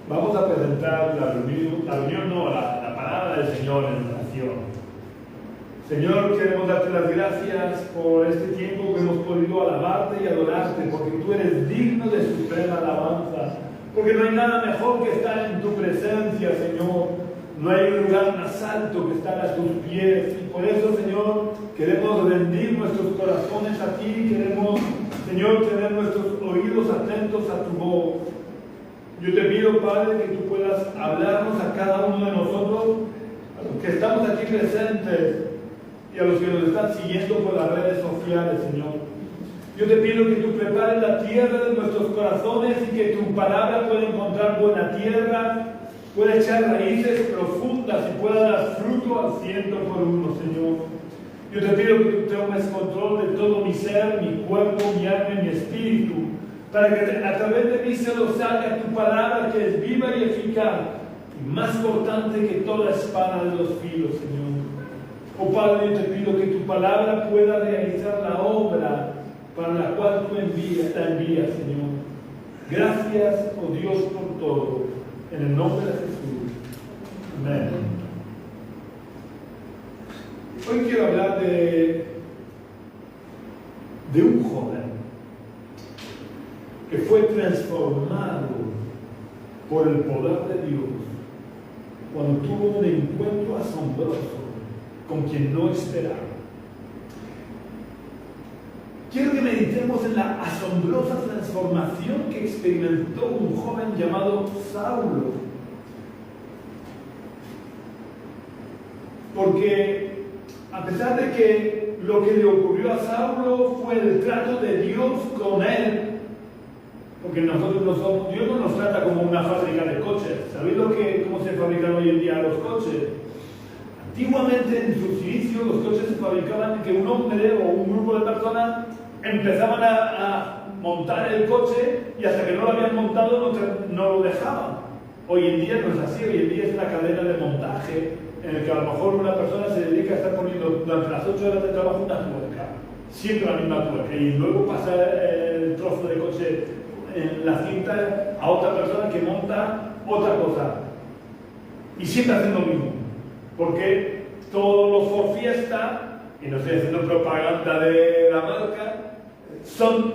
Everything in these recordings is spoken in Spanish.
Vamos a presentar la palabra del Señor en oración. Señor, queremos darte las gracias por este tiempo que hemos podido alabarte y adorarte, porque tú eres digno de suprema alabanza, porque no hay nada mejor que estar en tu presencia, Señor. No hay un lugar más alto que estar a tus pies, y por eso, Señor, queremos rendir nuestros corazones a ti, queremos, Señor, tener nuestros oídos atentos a tu voz. Yo te pido, Padre, que tú puedas hablarnos a cada uno de nosotros, a los que estamos aquí presentes y a los que nos están siguiendo por las redes sociales, Señor. Yo te pido que tú prepares la tierra de nuestros corazones y que tu palabra pueda encontrar buena tierra, pueda echar raíces profundas y pueda dar fruto al 100%, Señor. Yo te pido que tú tomes control de todo mi ser, mi cuerpo, mi alma y mi espíritu, para que a través de mí se nos salga tu palabra, que es viva y eficaz y más cortante que toda espada de los filos, Señor. Oh Padre, yo te pido que tu palabra pueda realizar la obra para la cual tú la envías, Señor. Gracias, oh Dios, por todo. En el nombre de Jesús. Amén. Hoy quiero hablar de un joven que fue transformado por el poder de Dios cuando tuvo un encuentro asombroso con quien no esperaba. Quiero que meditemos en la asombrosa transformación que experimentó un joven llamado Saulo. Porque a pesar de que lo que le ocurrió a Saulo fue el trato de Dios con él, porque nosotros no somos, Dios no nos trata como una fábrica de coches. ¿Sabéis cómo se fabrican hoy en día los coches? Antiguamente, en sus inicios, los coches se fabricaban que un hombre o un grupo de personas empezaban a montar el coche y hasta que no lo habían montado no lo dejaban. Hoy en día no es así, hoy en día es una cadena de montaje en el que a lo mejor una persona se dedica a estar poniendo durante las 8 horas de trabajo una tuerca, siempre la misma tuerca, y luego pasa el trozo de coche en la cinta a otra persona que monta otra cosa, y siempre hacen lo mismo, porque todos los Ford Fiesta, y no estoy haciendo propaganda de la marca, son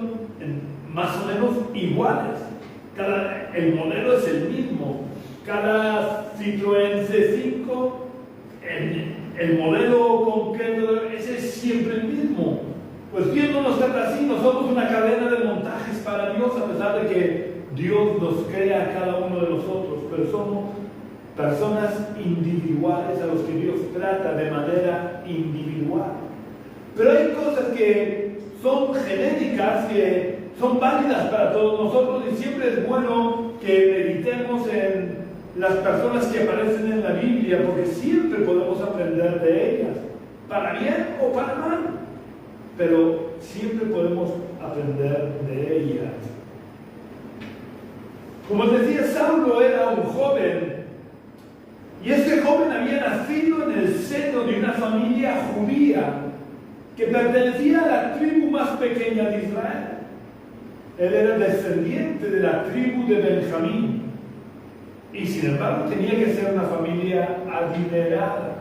más o menos iguales. El modelo es el mismo. Cada Citroën C5, el modelo concreto ese es siempre el mismo. Pues Dios no nos trata así, no somos una cadena de montajes para Dios, a pesar de que Dios nos crea a cada uno de nosotros, pero somos personas individuales a los que Dios trata de manera individual. Pero hay cosas que son genéricas, que son válidas para todos nosotros, y siempre es bueno que meditemos en las personas que aparecen en la Biblia, porque siempre podemos aprender de ellas, para bien o para mal, pero siempre podemos aprender de ellas. Como os decía, Saulo era un joven, y este joven había nacido en el seno de una familia judía que pertenecía a la tribu más pequeña de Israel. Él era descendiente de la tribu de Benjamín, y sin embargo tenía que ser una familia adinerada.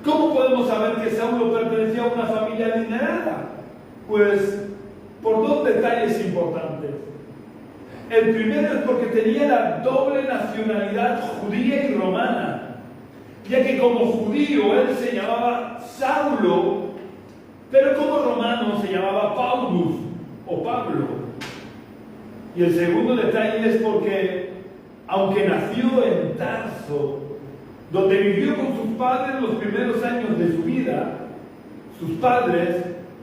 ¿Cómo podemos saber que Saulo pertenecía a una familia adinerada? Pues por dos detalles importantes. El primero es porque tenía la doble nacionalidad judía y romana, ya que como judío él se llamaba Saulo, pero como romano se llamaba Paulus o Pablo. Y el segundo detalle es porque, aunque nació en Tarso, donde vivió con sus padres los primeros años de su vida, sus padres,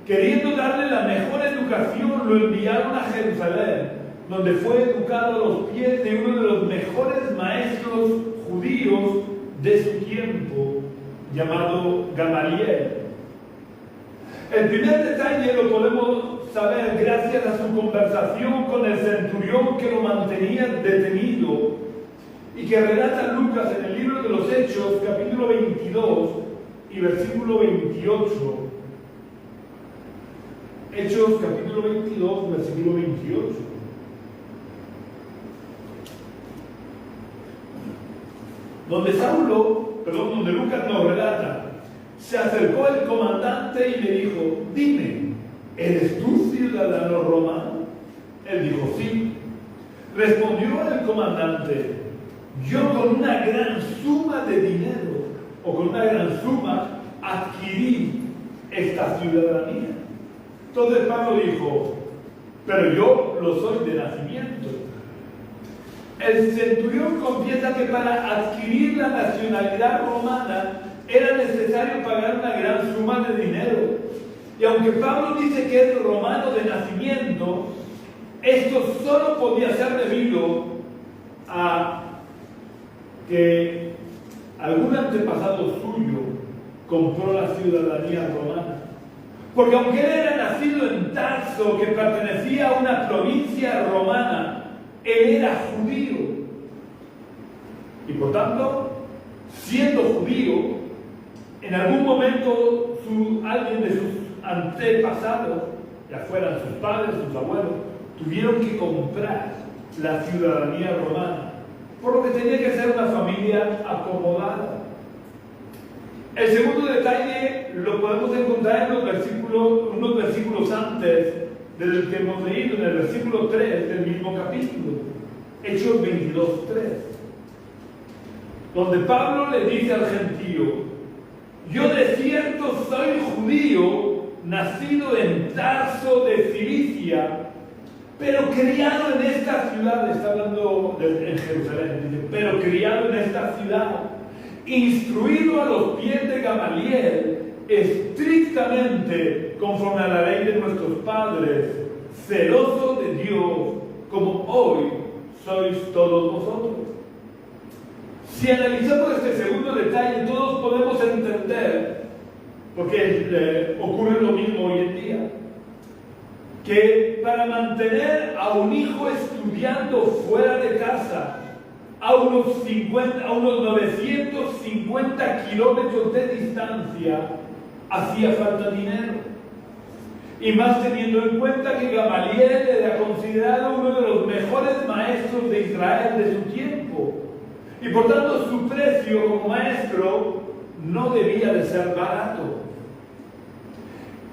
queriendo darle la mejor educación, lo enviaron a Jerusalén, donde fue educado a los pies de uno de los mejores maestros judíos de su tiempo, llamado Gamaliel. El primer detalle lo podemos saber gracias a su conversación con el centurión que lo mantenía detenido y que relata Lucas en el libro de los Hechos, capítulo 22 y versículo 28. Hechos, capítulo 22, versículo 28. donde Lucas nos relata, se acercó el comandante y le dijo: dime, ¿eres tú ciudadano romano? Él dijo: sí. Respondió el comandante: yo con una gran suma de dinero, o con una gran suma, adquirí esta ciudadanía. Entonces Pablo dijo: pero yo lo soy de nacimiento. El centurión confiesa que para adquirir la nacionalidad romana era necesario pagar una gran suma de dinero. Y aunque Pablo dice que es romano de nacimiento, esto solo podía ser debido a que algún antepasado suyo compró la ciudadanía romana. Porque aunque él era nacido en Tarso, que pertenecía a una provincia romana, él era judío. Y por tanto, siendo judío, en algún momento alguien de sus antepasados, ya fueran sus padres, sus abuelos, tuvieron que comprar la ciudadanía romana, por lo que tenía que ser una familia acomodada. El segundo detalle lo podemos encontrar en unos versículos antes del que hemos leído, en el versículo 3 del mismo capítulo, Hechos 22:3, donde Pablo le dice al gentío: yo de cierto soy judío, nacido en Tarso de Cilicia, pero criado en esta ciudad. Está hablando en Jerusalén, dice, pero criado en esta ciudad, instruido a los pies de Gamaliel, estrictamente conforme a la ley de nuestros padres, celoso de Dios, como hoy sois todos vosotros. Si analizamos este segundo detalle, todos podemos entender, porque ocurre lo mismo hoy en día, que para mantener a un hijo estudiando fuera de casa, a unos 950 kilómetros de distancia, hacía falta dinero. Y más teniendo en cuenta que Gamaliel era considerado uno de los mejores maestros de Israel de su tiempo. Y por tanto su precio como maestro no debía de ser barato.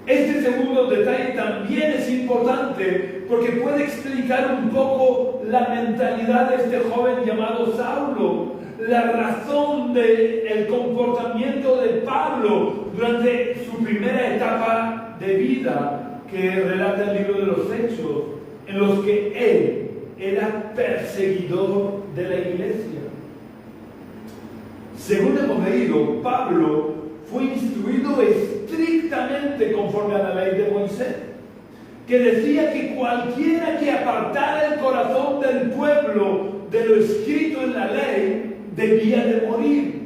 Este segundo detalle también es importante porque puede explicar un poco la mentalidad de este joven llamado Saulo, la razón del comportamiento de Pablo durante su primera etapa de vida que relata el libro de los Hechos, en los que él era perseguidor de la iglesia. Según hemos leído, Pablo fue instruido estrictamente conforme a la ley de Moisés, que decía que cualquiera que apartara el corazón del pueblo de lo escrito en la ley debía de morir.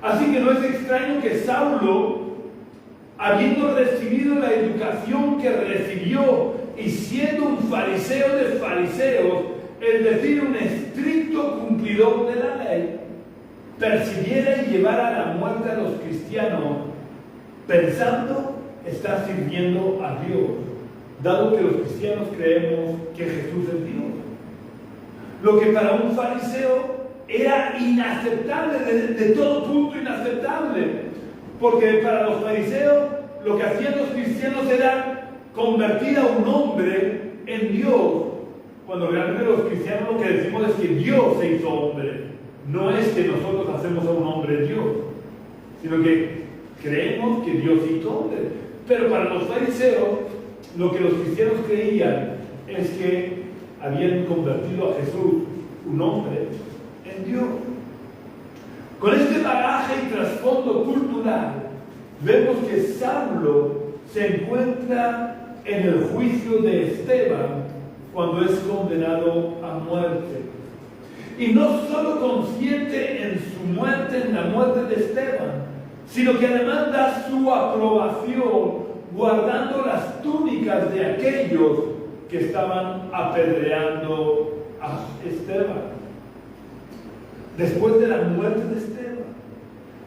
Así que no es extraño que Saulo, habiendo recibido la educación que recibió y siendo un fariseo de fariseos, es decir, un estricto cumplidor de la ley, persiguiera y llevara a la muerte a los cristianos, pensando estar sirviendo a Dios, dado que los cristianos creemos que Jesús es Dios. Lo que para un fariseo era inaceptable, de todo punto inaceptable, porque para los fariseos lo que hacían los cristianos era convertir a un hombre en Dios, cuando realmente los cristianos lo que decimos es que Dios se hizo hombre. No es que nosotros hacemos a un hombre Dios, sino que creemos que Dios hizo hombre. Pero para los fariseos, lo que los cristianos creían es que habían convertido a Jesús, un hombre, en Dios. Con este bagaje y trasfondo cultural, vemos que Saulo se encuentra en el juicio de Esteban cuando es condenado a muerte. Y no solo consciente en su muerte, en la muerte de Esteban, sino que además da su aprobación guardando las túnicas de aquellos que estaban apedreando a Esteban. Después de la muerte de Esteban,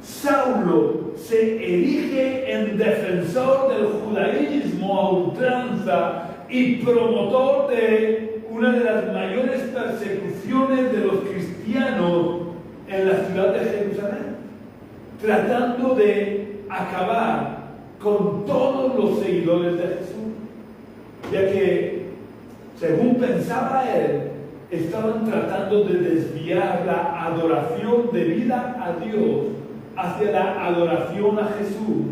Saulo se erige en defensor del judaísmo a ultranza y promotor de una de las mayores persecuciones de los cristianos en la ciudad de Jerusalén, tratando de acabar con todos los seguidores de Jesús, ya que, según pensaba él, estaban tratando de desviar la adoración debida a Dios hacia la adoración a Jesús,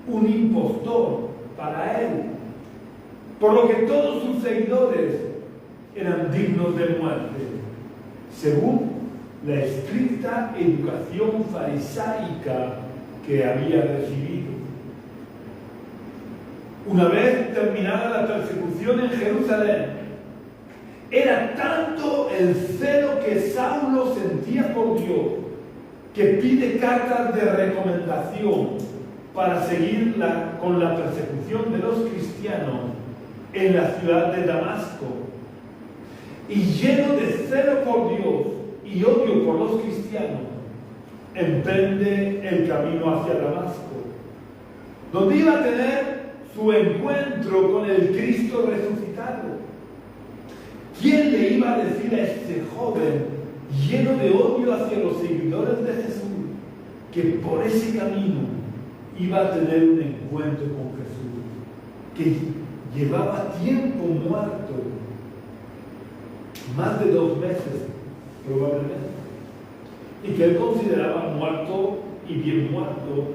un impostor para él, por lo que todos sus seguidores eran dignos de muerte, según la estricta educación farisaica que había recibido. Una vez terminada la persecución en Jerusalén, era tanto el celo que Saulo sentía por Dios que pide cartas de recomendación para seguir con la persecución de los cristianos en la ciudad de Damasco. Y lleno de celo por Dios y odio por los cristianos, emprende el camino hacia Damasco, donde iba a tener su encuentro con el Cristo resucitado. ¿Quién le iba a decir a este joven lleno de odio hacia los seguidores de Jesús que por ese camino iba a tener un encuentro con Jesús, que llevaba tiempo muerto, más de 2 meses probablemente, y que él consideraba muerto y bien muerto,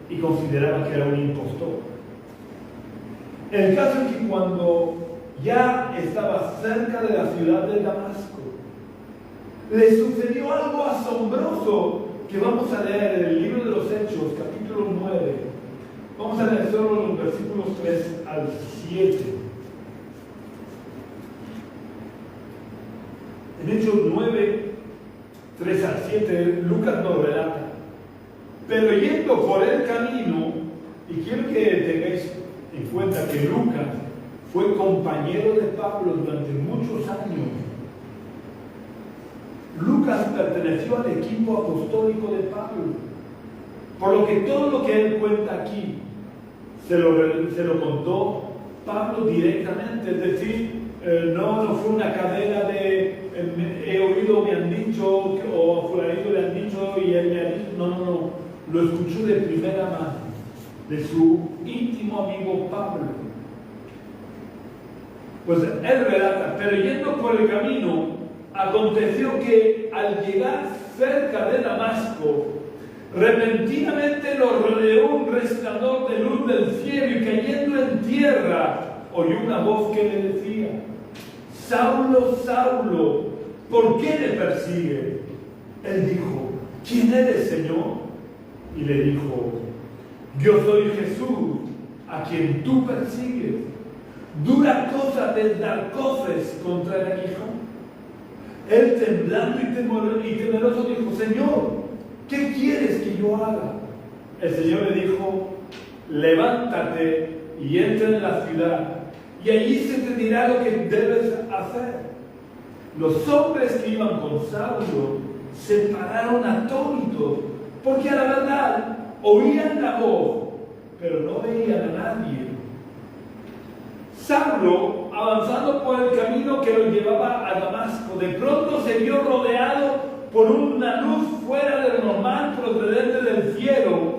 y consideraba que era un impostor? El caso es que cuando ya estaba cerca de la ciudad de Damasco, le sucedió algo asombroso que vamos a leer en el libro de los Hechos, capítulo 9. Vamos a leer solo los versículos 3 al 7. En Hechos 9, 3 al 7, Lucas nos relata: pero yendo por el camino, y quiero que tengáis en cuenta que Lucas fue compañero de Pablo durante muchos años. Lucas perteneció al equipo apostólico de Pablo, por lo que todo lo que él cuenta aquí se lo contó Pablo directamente. Es decir, no fue una cadena de he oído, me han dicho, o fulanito le han dicho y él me ha dicho. No, lo escuchó de primera mano, de su íntimo amigo Pablo. Pues él relata: pero yendo por el camino, aconteció que al llegar cerca de Damasco, repentinamente lo rodeó un resplandor de luz del cielo, y cayendo en tierra, oyó una voz que le decía: Saulo, Saulo, ¿por qué le persigue? Él dijo: ¿quién eres, Señor? Y le dijo: yo soy Jesús, a quien tú persigues. Dura cosa de dar coces contra el aguijón. Él, temblando y temeroso, dijo: Señor, ¿qué quieres que yo haga? El Señor le dijo: levántate y entra en la ciudad, y allí se te dirá lo que debes hacer. Los hombres que iban con Saulo se pararon atónitos, porque a la verdad oían la voz, pero no veían a nadie. Saulo, avanzando por el camino que lo llevaba a Damasco, de pronto se vio rodeado por una luz fuera de lo normal procedente del cielo,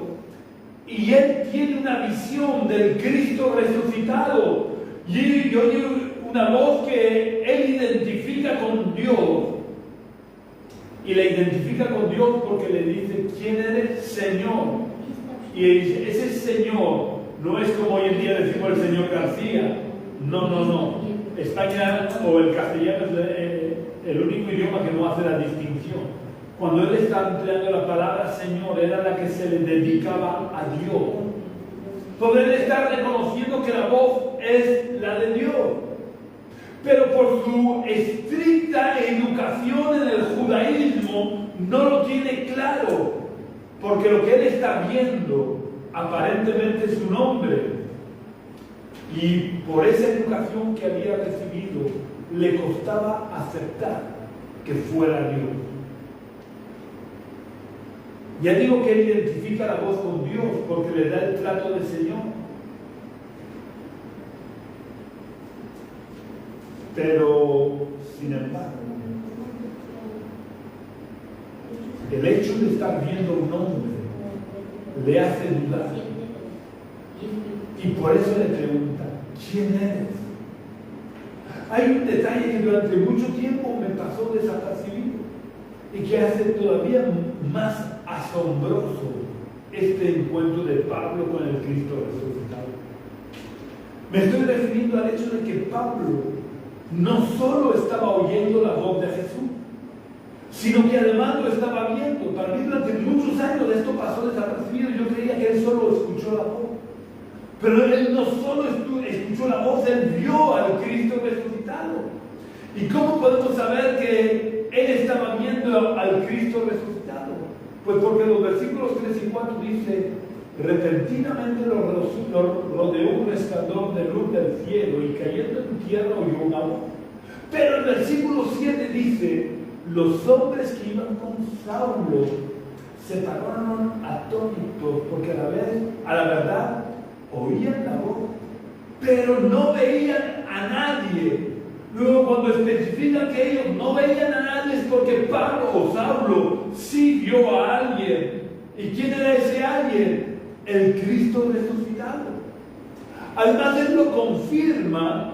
y él tiene una visión del Cristo resucitado, y oye una voz que él identifica con Dios, y le identifica con Dios porque le dice: ¿quién eres, Señor? Y él dice: ese Señor no es como hoy en día decimos el señor García. No. España o el castellano es el único idioma que no hace la distinción. Cuando él está empleando la palabra Señor, era la que se le dedicaba a Dios. Porque él está reconociendo que la voz es la de Dios. Pero por su estricta educación en el judaísmo, no lo tiene claro. Porque lo que él está viendo aparentemente es un hombre. Y por esa educación que había recibido, le costaba aceptar que fuera Dios. Ya digo que él identifica la voz con Dios porque le da el trato de Señor. Pero, sin embargo, el hecho de estar viendo un hombre le hace dudar. Y por eso le pregunta, ¿quién eres? Hay un detalle que durante mucho tiempo me pasó desapercibido y que hace todavía más asombroso este encuentro de Pablo con el Cristo resucitado. Me estoy refiriendo al hecho de que Pablo no solo estaba oyendo la voz de Jesús, sino que además lo estaba viendo. Para mí durante muchos años esto pasó desapercibido. Yo creía que él solo escuchó la voz. Pero él no solo escuchó la voz, él vio al Cristo resucitado. ¿Y cómo podemos saber que él estaba viendo al Cristo resucitado? Pues porque los versículos 3 y 4 dice, repentinamente lo rodeó un resplandor de luz del cielo y cayendo en tierra oyó una voz. Pero el versículo 7 dice, los hombres que iban con Saulo se pararon atónitos porque a la verdad oían la voz, pero no veían a nadie. Luego cuando especifican que ellos no veían a nadie es porque Pablo o Saulo sí vio a alguien. ¿Y quién era ese alguien? El Cristo resucitado. Además él lo confirma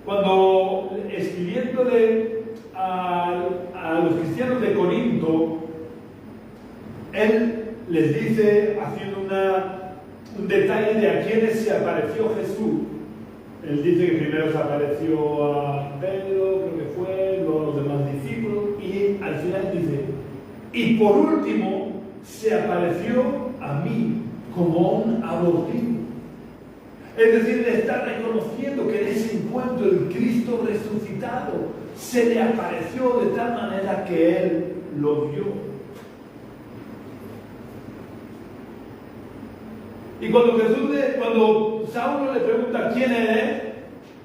cuando escribiéndole a los cristianos de Corinto, él les dice, haciendo un detalle de a quienes se apareció Jesús. Él dice que primero se apareció a Pedro, creo que fue, luego a los demás discípulos, y al final dice, y por último se apareció a mí como un abortivo. Es decir, le está reconociendo que en ese encuentro el Cristo resucitado se le apareció de tal manera que él lo vio. Y cuando Saulo le pregunta quién eres,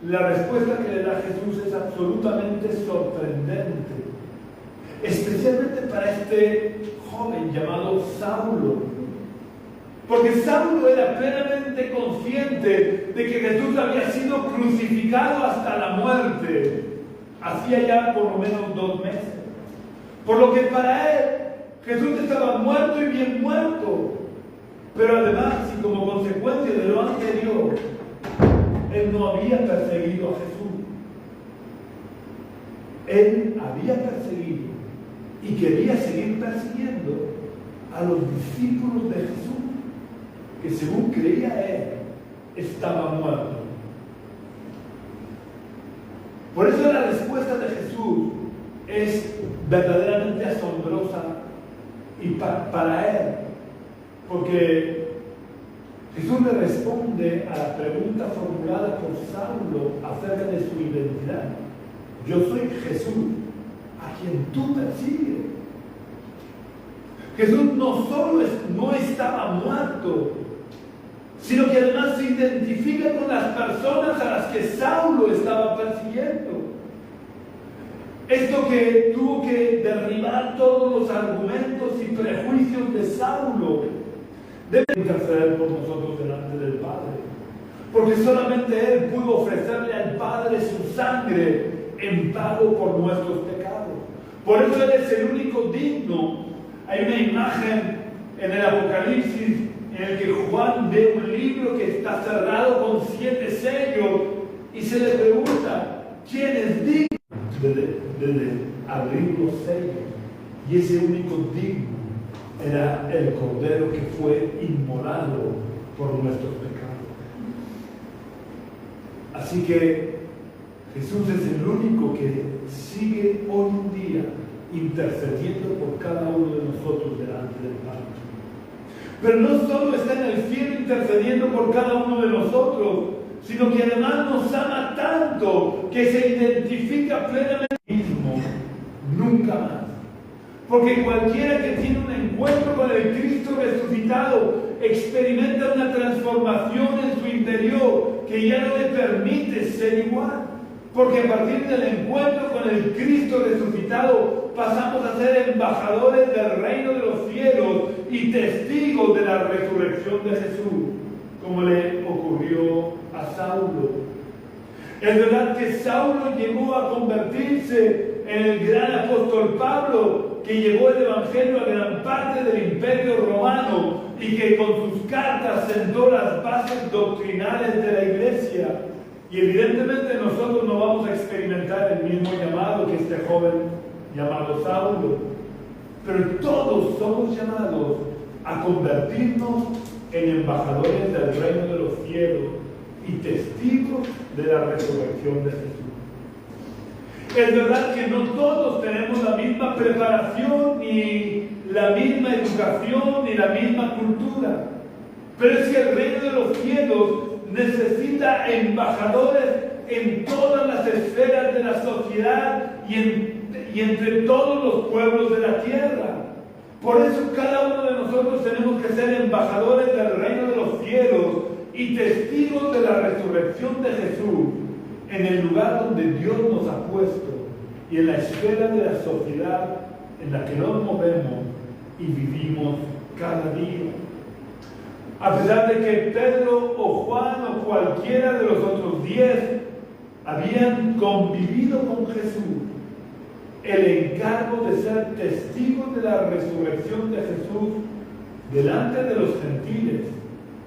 la respuesta que le da Jesús es absolutamente sorprendente, especialmente para este joven llamado Saulo. Porque Saulo era plenamente consciente de que Jesús había sido crucificado hasta la muerte, hacía ya por lo menos 2 meses. Por lo que para él, Jesús estaba muerto y bien muerto. Pero además, y como consecuencia de lo anterior, él no había perseguido a Jesús. Él había perseguido y quería seguir persiguiendo a los discípulos de Jesús, que según creía él, estaba muerto. Por eso la respuesta de Jesús es verdaderamente asombrosa y para él, porque Jesús le responde a la pregunta formulada por Saulo acerca de su identidad. Yo soy Jesús, a quien tú persigues. Jesús no solo no estaba muerto, sino que además se identifica con las personas a las que Saulo estaba persiguiendo. Esto que tuvo que derribar todos los argumentos y prejuicios de Saulo, debe interceder por nosotros delante del Padre, porque solamente Él pudo ofrecerle al Padre su sangre en pago por nuestros pecados. Por eso Él es el único digno. Hay una imagen en el Apocalipsis en el que Juan ve un libro que está cerrado con 7 sellos y se le pregunta, ¿quién es digno de abrir los sellos? Y ese único digno era el Cordero que fue inmolado por nuestros pecados. Así que Jesús es el único que sigue hoy en día intercediendo por cada uno de nosotros delante del Padre. Pero no solo está en el cielo intercediendo por cada uno de nosotros, sino que además nos ama tanto que se identifica plenamente mismo, nunca más. Porque cualquiera que tiene un encuentro con el Cristo resucitado experimenta una transformación en su interior que ya no le permite ser igual. Porque a partir del encuentro con el Cristo resucitado pasamos a ser embajadores del reino de los cielos y testigos de la resurrección de Jesús, como le ocurrió a Saulo. Es verdad que Saulo llegó a convertirse en el gran apóstol Pablo, que llevó el Evangelio a gran parte del Imperio Romano y que con sus cartas sentó las bases doctrinales de la Iglesia. Y evidentemente nosotros no vamos a experimentar el mismo llamado que este joven llamado Saulo, pero todos somos llamados a convertirnos en embajadores del reino de los cielos y testigos de la resurrección de Jesús. Es verdad que no todos tenemos la misma preparación, ni la misma educación, ni la misma cultura, pero es que el reino de los cielos necesita embajadores en todas las esferas de la sociedad y entre todos los pueblos de la tierra. Por eso cada uno de nosotros tenemos que ser embajadores del reino de los cielos y testigos de la resurrección de Jesús en el lugar donde Dios nos ha puesto y en la esfera de la sociedad en la que nos movemos y vivimos cada día. A pesar de que Pedro o Juan o cualquiera de los otros 10 habían convivido con Jesús, el encargo de ser testigos de la resurrección de Jesús delante de los gentiles,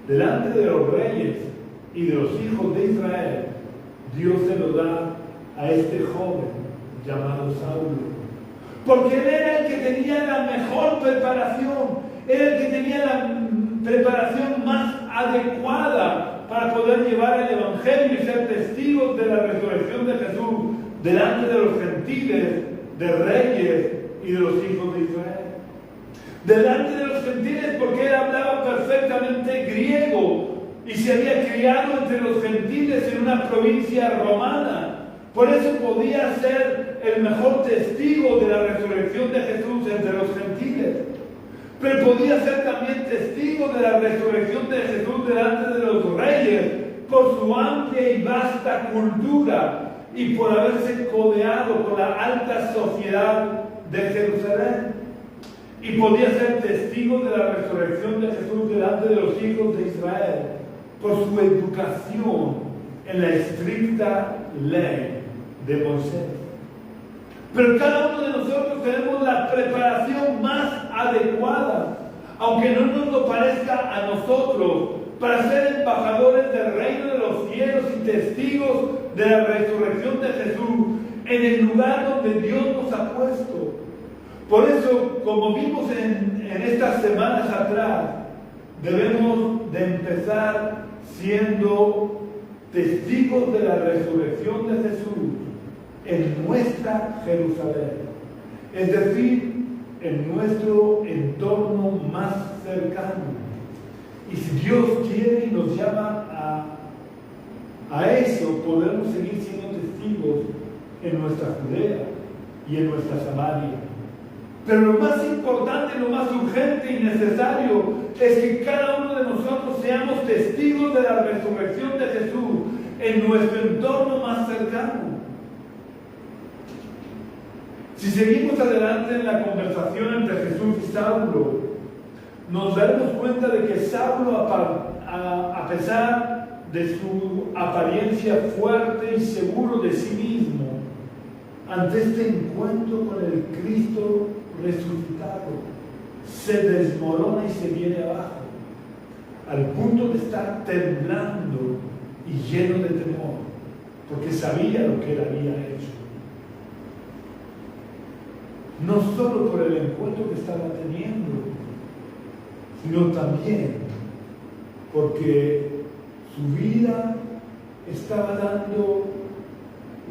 delante de los reyes y de los hijos de Israel, Dios se lo da a este joven llamado Saulo. Porque él era el que tenía la mejor preparación, era el que tenía la preparación más adecuada para poder llevar el Evangelio y ser testigos de la resurrección de Jesús delante de los gentiles, de reyes y de los hijos de Israel. Delante de los gentiles, porque él hablaba perfectamente griego y se había criado entre los gentiles en una provincia romana. Por eso podía ser el mejor testigo de la resurrección de Jesús entre los gentiles. Pero podía ser también testigo de la resurrección de Jesús delante de los reyes por su amplia y vasta cultura y por haberse codeado con la alta sociedad de Jerusalén. Y podía ser testigo de la resurrección de Jesús delante de los hijos de Israel por su educación en la estricta ley de Moisés. Pero cada uno de nosotros tenemos la preparación más adecuada, aunque no nos lo parezca a nosotros, para ser embajadores del reino de los cielos y testigos de la resurrección de Jesús en el lugar donde Dios nos ha puesto. Por eso, como vimos en estas semanas atrás, debemos de empezar siendo testigos de la resurrección de Jesús en nuestra Jerusalén, es decir, en nuestro entorno más cercano. Y si Dios quiere y nos llama a eso, podemos seguir siendo testigos en nuestra Judea y en nuestra Samaria. Pero lo más importante, lo más urgente y necesario es que cada uno de nosotros seamos testigos de la resurrección de Jesús en nuestro entorno más cercano. Si seguimos adelante en la conversación entre Jesús y Saulo, nos daremos cuenta de que Saulo, a pesar de su apariencia fuerte y seguro de sí mismo, ante este encuentro con el Cristo resucitado, se desmorona y se viene abajo, al punto de estar temblando y lleno de temor, porque sabía lo que él había hecho. No solo por el encuentro que estaba teniendo, sino también porque su vida estaba dando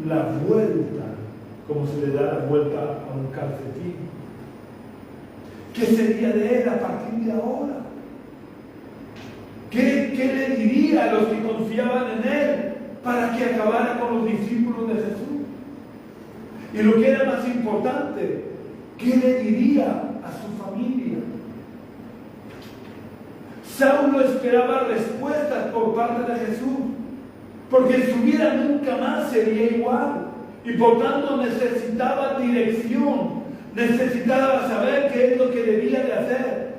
la vuelta, como se le da la vuelta a un calcetín. ¿Qué sería de él a partir de ahora? ¿Qué le diría a los que confiaban en él para que acabara con los discípulos de Jesús? Y lo que era más importante, ¿qué le diría a su familia? Saulo esperaba respuestas por parte de Jesús, porque su vida nunca más sería igual, y por tanto necesitaba dirección, necesitaba saber qué es lo que debía de hacer.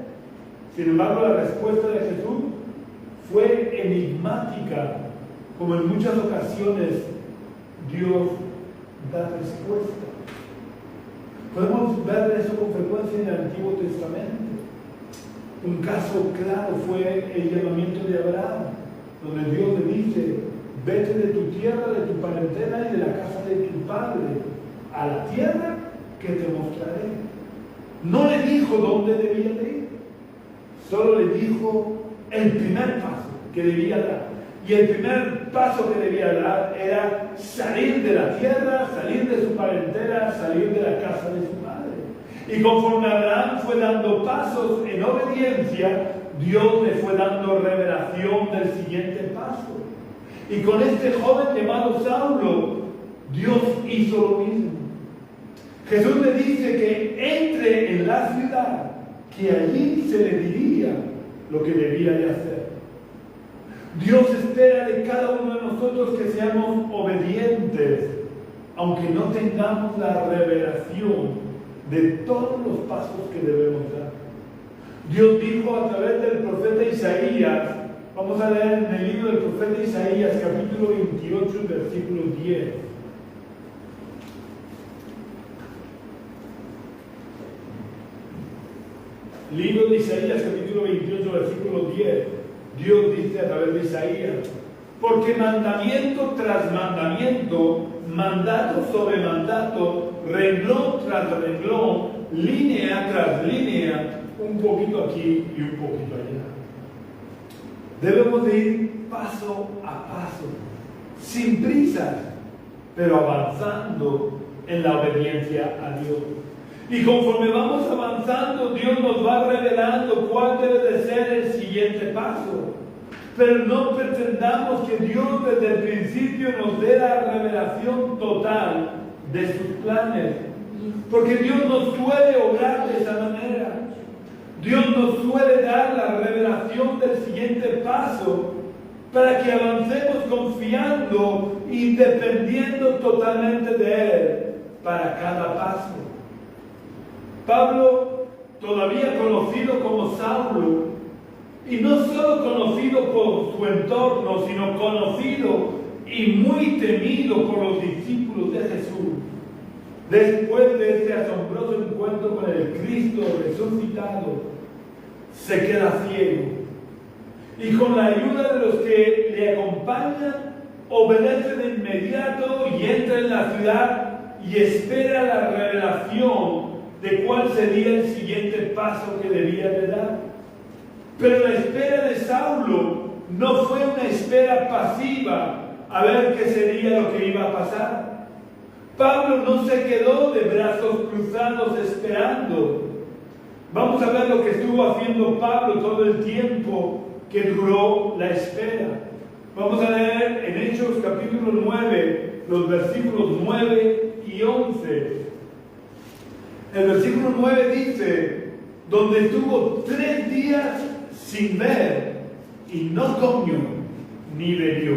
Sin embargo, la respuesta de Jesús fue enigmática, como en muchas ocasiones Dios da respuesta. Podemos ver eso con frecuencia en el Antiguo Testamento. Un caso claro fue el llamamiento de Abraham, donde Dios le dice: vete de tu tierra, de tu parentela y de la casa de tu padre, a la tierra que te mostraré. No le dijo dónde debía de ir, solo le dijo el primer paso que debía dar. Y el primer paso que debía dar era salir de la tierra, salir de su parentela, salir de la casa de su padre. Y conforme Abraham fue dando pasos en obediencia, Dios le fue dando revelación del siguiente paso. Y con este joven llamado Saulo, Dios hizo lo mismo. Jesús le dice que entre en la ciudad, que allí se le diría lo que debía de hacer. Dios espera de cada uno de nosotros que seamos obedientes, aunque no tengamos la revelación de todos los pasos que debemos dar. Dios dijo a través del profeta Isaías, vamos a leer en el libro del profeta Isaías, capítulo 28, versículo 10. Libro de Isaías, capítulo 28, versículo 10. Dios dice a través de Isaías: porque mandamiento tras mandamiento, mandato sobre mandato, renglón tras renglón, línea tras línea, un poquito aquí y un poquito allá. Debemos de ir paso a paso, sin prisas, pero avanzando en la obediencia a Dios. Y conforme vamos avanzando, Dios nos va revelando cuál debe de ser el siguiente paso. Pero no pretendamos que Dios desde el principio nos dé la revelación total de sus planes. Porque Dios no suele obrar de esa manera. Dios nos suele dar la revelación del siguiente paso para que avancemos confiando y dependiendo totalmente de Él para cada paso. Pablo, todavía conocido como Saulo, y no solo conocido por su entorno, sino conocido y muy temido por los discípulos de Jesús, después de este asombroso encuentro con el Cristo resucitado, se queda ciego. Y con la ayuda de los que le acompañan, obedece de inmediato y entra en la ciudad y espera la revelación de cuál sería el siguiente paso que debía de dar. Pero la espera de Saulo no fue una espera pasiva a ver qué sería lo que iba a pasar. Pablo no se quedó de brazos cruzados esperando. Vamos a ver lo que estuvo haciendo Pablo todo el tiempo que duró la espera. Vamos a leer en Hechos capítulo 9, los versículos 9 y 11. El versículo 9 dice: donde estuvo 3 días sin ver y no comió ni bebió.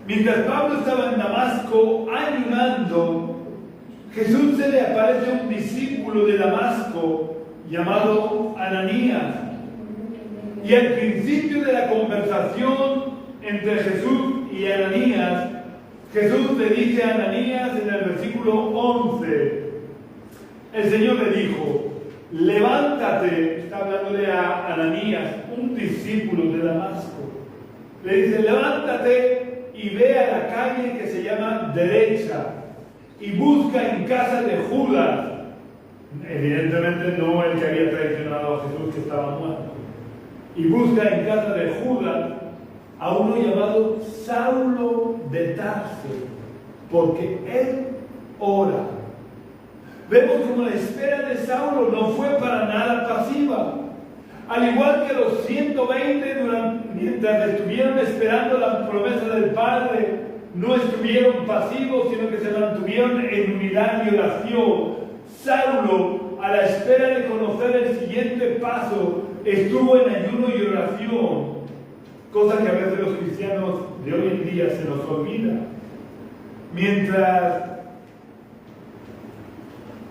Mientras Pablo estaba en Damasco ayunando, Jesús se le aparece a un discípulo de Damasco llamado Ananías. Y al principio de la conversación entre Jesús y Ananías, Jesús le dice a Ananías en el versículo 11, el Señor le dijo: levántate, está hablándole a Ananías, un discípulo de Damasco. Le dice: levántate y ve a la calle que se llama Derecha y busca en casa de Judas, evidentemente no el que había traicionado a Jesús, que estaba muerto, y busca en casa de Judas a uno llamado Saulo de Tarso, porque él ora. Vemos como la espera de Saulo no fue para nada pasiva. Al igual que los 120 mientras estuvieron esperando la promesa del Padre, no estuvieron pasivos, sino que se mantuvieron en unidad y oración. Saulo, a la espera de conocer el siguiente paso, estuvo en ayuno y oración, cosa que a veces los cristianos de hoy en día se nos olvida. Mientras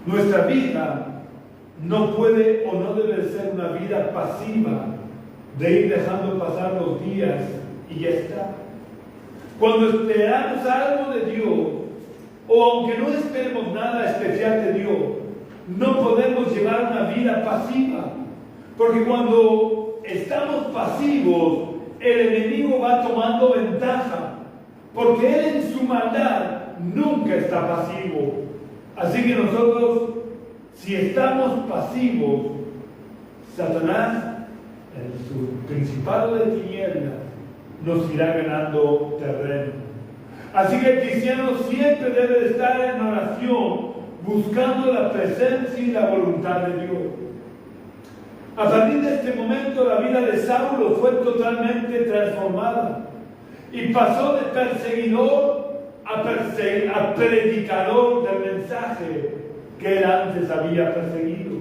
nuestra vida no puede o no debe ser una vida pasiva de ir dejando pasar los días y ya está. Cuando esperamos algo de Dios, o aunque no esperemos nada especial de Dios, no podemos llevar una vida pasiva, porque cuando estamos pasivos, el enemigo va tomando ventaja, porque él en su maldad nunca está pasivo. Así que nosotros, si estamos pasivos, Satanás, en su principado de tinieblas, nos irá ganando terreno. Así que el cristiano siempre debe estar en oración, buscando la presencia y la voluntad de Dios. A partir de este momento, la vida de Saulo fue totalmente transformada y pasó de perseguidor a predicador del mensaje que él antes había perseguido.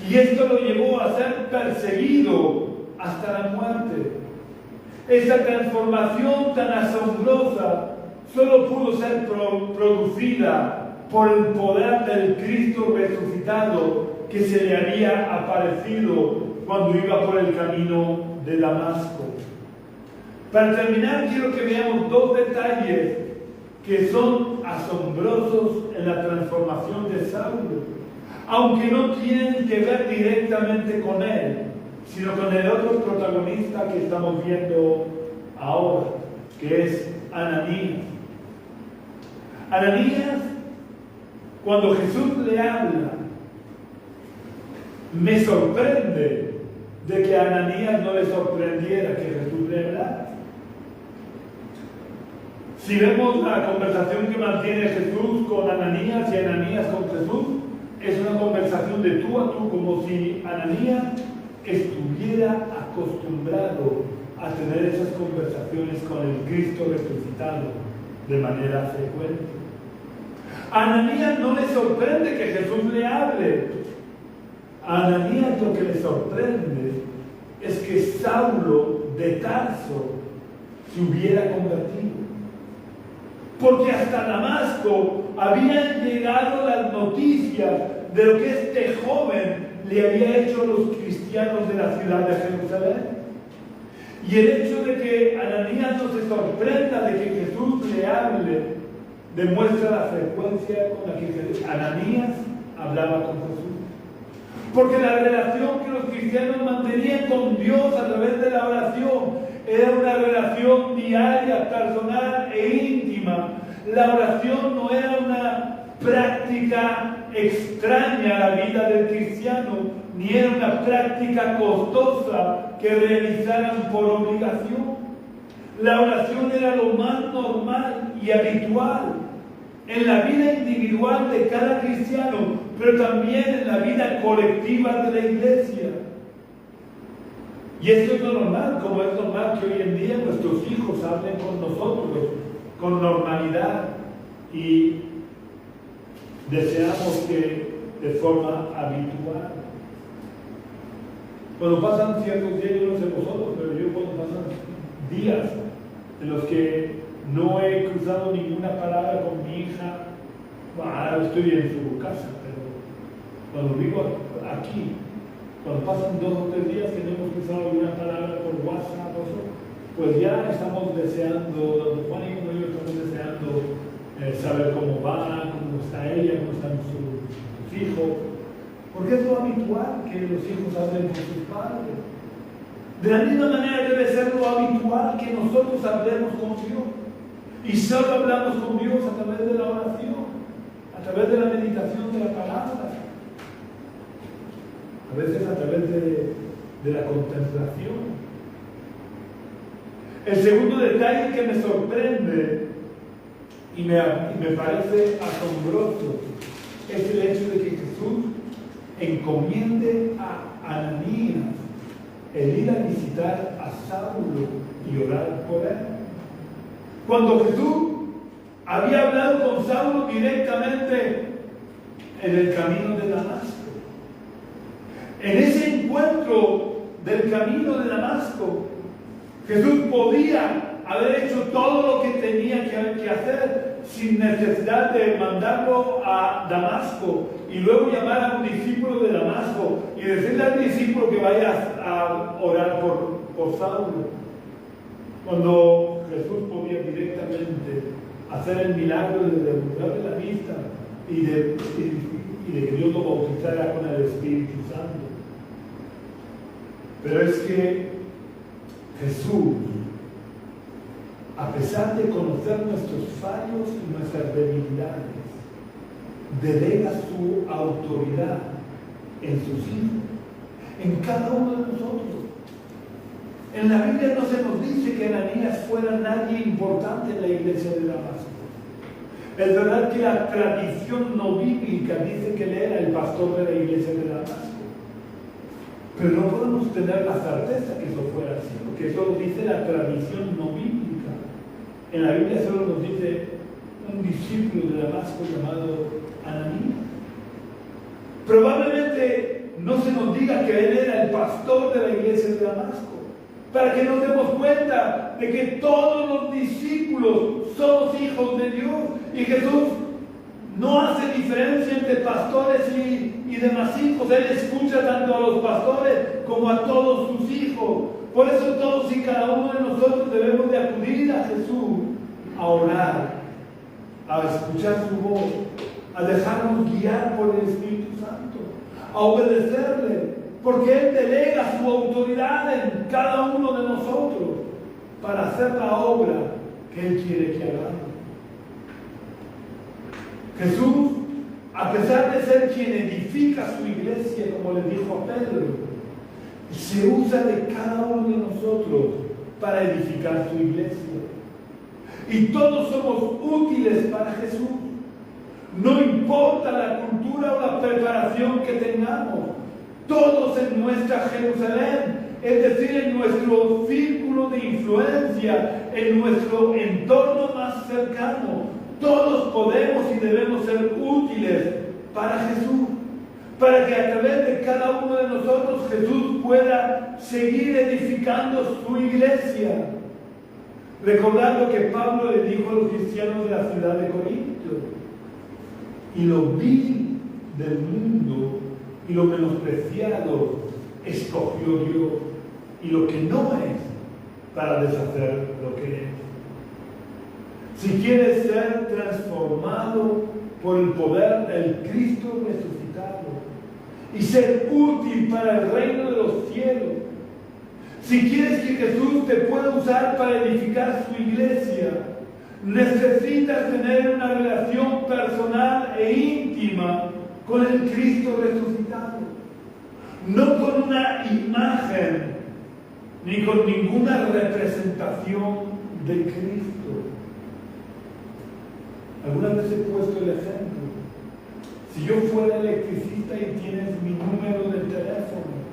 Y esto lo llevó a ser perseguido hasta la muerte. Esta transformación tan asombrosa solo pudo ser producida por el poder del Cristo resucitado que se le había aparecido cuando iba por el camino de Damasco. Para terminar, quiero que veamos dos detalles que son asombrosos en la transformación de Saulo, aunque no tienen que ver directamente con él, sino con el otro protagonista que estamos viendo ahora, que es Ananías. Ananías, cuando Jesús le habla, me sorprende de que a Ananías no le sorprendiera que Jesús le hablara. Si vemos la conversación que mantiene Jesús con Ananías y Ananías con Jesús, es una conversación de tú a tú, como si Ananías estuviera acostumbrado a tener esas conversaciones con el Cristo resucitado de manera frecuente. A Ananías no le sorprende que Jesús le hable. A Ananías lo que le sorprende es que Saulo de Tarso se hubiera convertido. Porque hasta Damasco habían llegado las noticias de lo que este joven le había hecho a los cristianos de la ciudad de Jerusalén. Y el hecho de que Ananías no se sorprenda de que Jesús le hable demuestra la frecuencia con la que Ananías hablaba con Jesús. Porque la relación que los cristianos mantenían con Dios a través de la oración era una relación diaria, personal e íntima. La oración no era una práctica extraña a la vida del cristiano, ni era una práctica costosa que realizaran por obligación. La oración era lo más normal y habitual en la vida individual de cada cristiano, pero también en la vida colectiva de la iglesia. Y esto es lo normal, como es normal que hoy en día nuestros hijos hablen con nosotros con normalidad y deseamos que de forma habitual. Cuando pasan ciertos días, yo no sé vosotros, pero yo cuando pasan días en los que no he cruzado ninguna palabra con mi hija, ahora estoy en su casa, pero cuando vivo aquí, cuando pasan 2 o 3 días que no hemos cruzado alguna palabra por WhatsApp, pues ya estamos deseando, don Juan y yo estamos deseando saber cómo va, cómo está ella, cómo están sus hijos, porque es lo habitual que los hijos hablen con sus padres. De la misma manera debe ser lo habitual que nosotros hablemos con Dios. Y solo hablamos con Dios a través de la oración, a través de la meditación de la palabra, a veces a través de la contemplación. El segundo detalle que me sorprende y me parece asombroso es el hecho de que Jesús encomiende a Ananías el ir a visitar a Saulo y orar por él. Cuando Jesús había hablado con Saulo directamente en el camino de Damasco, en ese encuentro del camino de Damasco, Jesús podía haber hecho todo lo que tenía que hacer sin necesidad de mandarlo a Damasco y luego llamar a un discípulo de Damasco y decirle al discípulo que vaya a orar por Saulo. Cuando Jesús podía directamente hacer el milagro de devolverle la vista y y de que Dios lo bautizara con el Espíritu Santo. Pero es que Jesús, a pesar de conocer nuestros fallos y nuestras debilidades, delega su autoridad en sus hijos, en cada uno de nosotros. En la Biblia no se nos dice que Ananías fuera nadie importante en la iglesia de Damasco. Es verdad que la tradición no bíblica dice que él era el pastor de la iglesia de Damasco, pero no podemos tener la certeza que eso fuera así, porque eso lo dice la tradición no bíblica. En la Biblia solo nos dice un discípulo de Damasco llamado Ananías. Probablemente no se nos diga que él era el pastor de la iglesia de Damasco, para que nos demos cuenta de que todos los discípulos somos hijos de Dios y Jesús no hace diferencia entre pastores y demás hijos. Él escucha tanto a los pastores como a todos sus hijos. Por eso todos y cada uno de nosotros debemos de acudir a Jesús a orar, a escuchar su voz, a dejarnos guiar por el Espíritu Santo, a obedecerle, porque Él delega su autoridad en cada uno de nosotros para hacer la obra que Él quiere que hagamos. Jesús, a pesar de ser quien edifica su iglesia, como le dijo a Pedro, se usa de cada uno de nosotros para edificar su iglesia. Y todos somos útiles para Jesús. No importa la cultura o la preparación que tengamos, todos en nuestra Jerusalén, es decir, en nuestro círculo de influencia, en nuestro entorno más cercano, todos podemos y debemos ser útiles para Jesús, para que a través de cada uno de nosotros Jesús pueda seguir edificando su iglesia. Recordando que Pablo le dijo a los cristianos de la ciudad de Corinto: y lo vil del mundo y lo menospreciado escogió Dios, y lo que no es, para deshacer lo que es. Si quieres ser transformado por el poder del Cristo resucitado y ser útil para el reino de los cielos, si quieres que Jesús te pueda usar para edificar su iglesia, necesitas tener una relación personal e íntima con el Cristo resucitado, no con una imagen ni con ninguna representación de Cristo. Algunas veces he puesto el ejemplo: si yo fuera electricista y tienes mi número de teléfono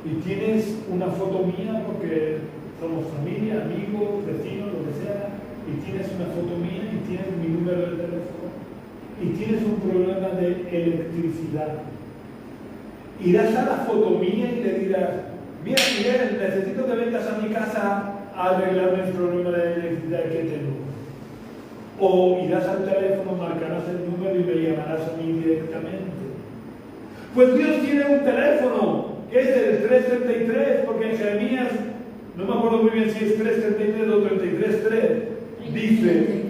y tienes una foto mía, porque somos familia, amigos, vecinos, lo que sea, y tienes una foto mía y tienes mi número de teléfono y tienes un problema de electricidad, irás a la foto mía y le dirás: mira Miguel, necesito que vengas a mi casa a arreglarme el problema de electricidad que tengo. O irás al teléfono, marcarás el número y me llamarás a mí directamente. Pues Dios tiene un teléfono que es el 333, porque en Jeremías, no me acuerdo muy bien si es 333 o 33.3, dice: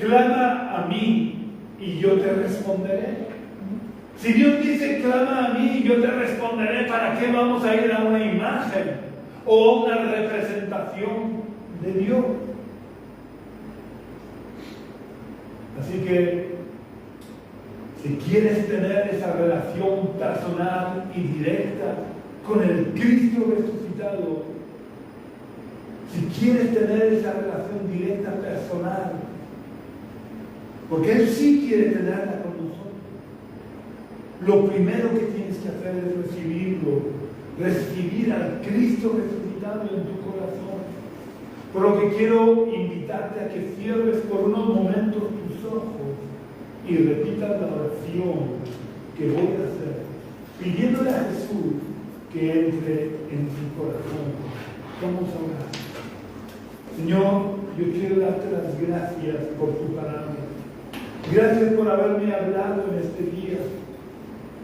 clama a mí y yo te responderé. Si Dios dice clama a mí y yo te responderé, ¿para qué vamos a ir a una imagen o a una representación de Dios? Así que, si quieres tener esa relación personal y directa con el Cristo resucitado, si quieres tener esa relación directa personal, porque Él sí quiere tenerla con nosotros, lo primero que tienes que hacer es recibir al Cristo resucitado en tu corazón. Por lo que quiero invitarte a que cierres por unos momentos tus ojos y repitas la oración que voy a hacer, pidiéndole a Jesús que entre en tu corazón. Vamos a orar. Señor, yo quiero darte las gracias por tu palabra. Gracias por haberme hablado en este día.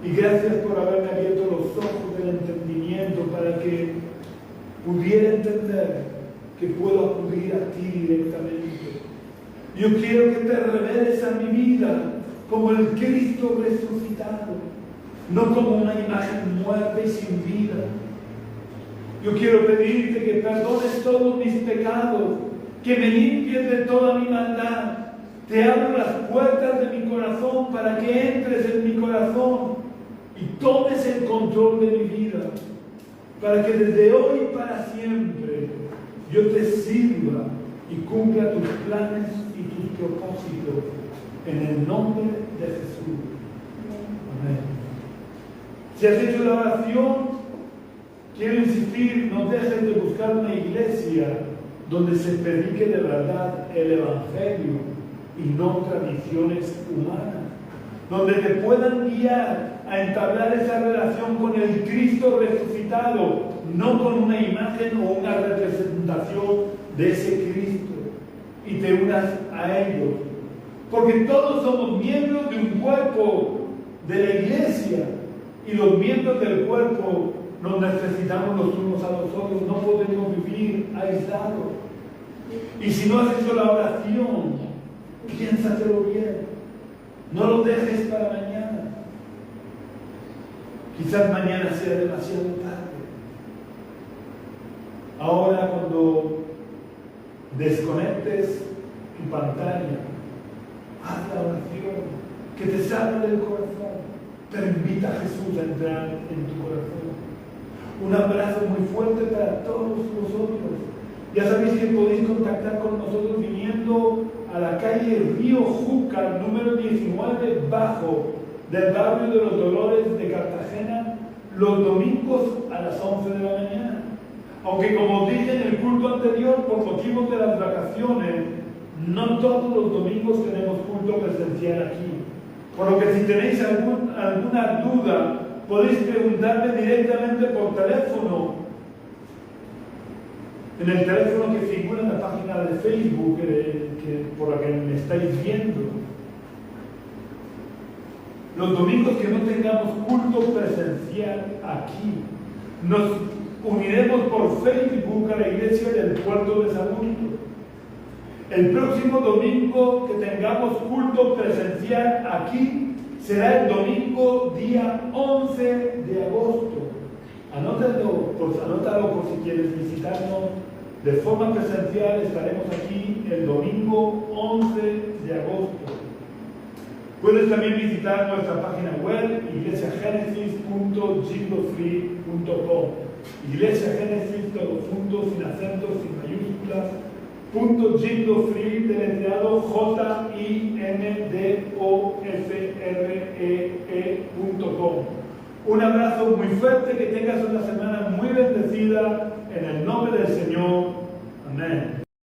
Y gracias por haberme abierto los ojos del entendimiento para que pudiera entender que puedo acudir a ti directamente. Yo quiero que te reveles a mi vida como el Cristo resucitado, no como una imagen muerta y sin vida. Yo quiero pedirte que perdones todos mis pecados, que me limpies de toda mi maldad. Te abro las puertas de mi corazón para que entres en mi corazón y tomes el control de mi vida, para que desde hoy y para siempre yo te sirva y cumpla tus planes y tus propósitos, en el nombre de Jesús. Amén. Si has hecho la oración, quiero insistir, no dejes de buscar una iglesia donde se predique de verdad el Evangelio y no tradiciones humanas, donde te puedan guiar a entablar esa relación con el Cristo resucitado, no con una imagen o una representación de ese Cristo, y te unas a ellos, porque todos somos miembros de un cuerpo de la iglesia, y los miembros del cuerpo nos necesitamos los unos a los otros, no podemos vivir aislados. Y si no has hecho la oración, piénsatelo bien, no lo dejes para mañana. Quizás mañana sea demasiado tarde. Ahora, cuando desconectes tu pantalla, haz la oración que te salga del corazón, pero invita a Jesús a entrar en tu corazón. Un abrazo muy fuerte para todos vosotros. Ya sabéis que podéis contactar con nosotros viniendo a la calle Río Júcar, número 19, bajo del barrio de los Dolores de Cartagena, los domingos a las 11 de la mañana. Aunque, como os dije en el culto anterior, por motivos de las vacaciones, no todos los domingos tenemos culto presencial aquí. Por lo que si tenéis alguna duda, podéis preguntarme directamente por teléfono, en el teléfono que figura en la página de Facebook por la que me estáis viendo. Los domingos que no tengamos culto presencial aquí, nos uniremos por Facebook a la iglesia del puerto de Sagunto. El próximo domingo que tengamos culto presencial aquí será el domingo día 11 de agosto. Anótalo por si quieres visitarnos de forma presencial. Estaremos aquí el domingo 11 de agosto. Puedes también visitar nuestra página web, iglesiagenesis.jindofree.com. Iglesia Génesis, todo junto, sin acentos, sin mayúsculas, .jindofree, deletreado JINDOFREE.com. Un abrazo muy fuerte, que tengas una semana muy bendecida, en el nombre del Señor. Amén.